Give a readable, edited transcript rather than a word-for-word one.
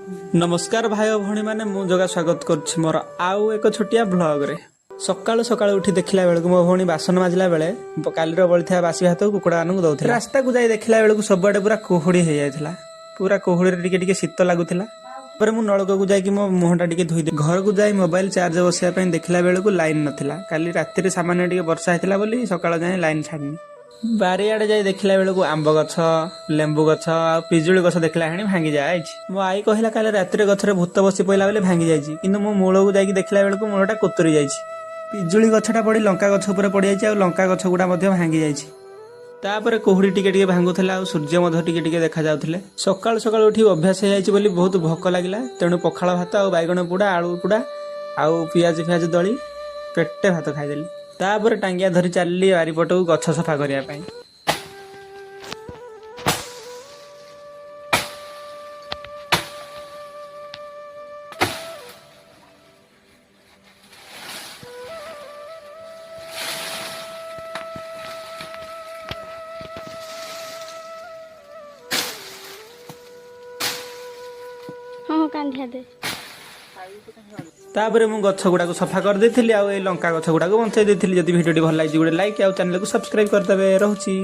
नमस्कार भाई भौणी मैंने मु जगह स्वागत कर मोर आउ एक छोटिया ब्लॉग रे सकाळु सकाळु उठी देखला बेलକୁ मो भौणी बासन माजिला बेले कालीर बळिथा बासी भात कुकुड़ा मानक दउथिला रास्ता को जाई देखला बेलକୁ सबआडे पूरा कोहुड़ी हे जायथिला पूरा कोहुड़ी रे टिके टिके शीत लागुथिला पर मु नळको को जाई कि मो मुहटा टिके धोई दे घर को जाई मोबाइल चार्ज बसिया पई देखला बेलକୁ लाइन नथिला काली राती रे सामान्य टिके वर्षा हेतिला बोली सकाळ जाई लाइन छाडनी बारियाड़े जाई देखला बेलକୁ आंब गछ लेंबू गछ आ पिजुली गछ देखला हानी भांगी जाय मो आई कहला काले राती रे गछ रे भूत बसी पइला बेले भांगी जायछि किंतु मो मूळ को जाई कि देखला बेलକୁ मूळटा कोतरी जायछि पिजुली गछटा पड़ी लंका गछ ऊपर पड़ जायछि आ लंका गछ गुडा मध्ये भांगी जायछि तापर कोहुड़ी टिके टिके भांगुथला आ सूर्य मध्ये टिके टिके देखा जाउथले सकाळ सकाळ उठी अभ्यास हे जायछि बोली बहुत भोक लागिला तेणु पखाळ भात आ बैगण पुडा आलू पुडा आ पियाज दली पेटे भात खाइदेली तापर टांगिया धरी चलली बारीपट गछ सफा करिया पई हाँ कांधिया दे तापर मु गछ गुडा को सफा कर देथिली आ ए लंका गछ गुडा को बंचाई देथिली जदि वीडियो टी भल लागि गुडे लाइक आ चैनल को सब्सक्राइब करतबे रहउची।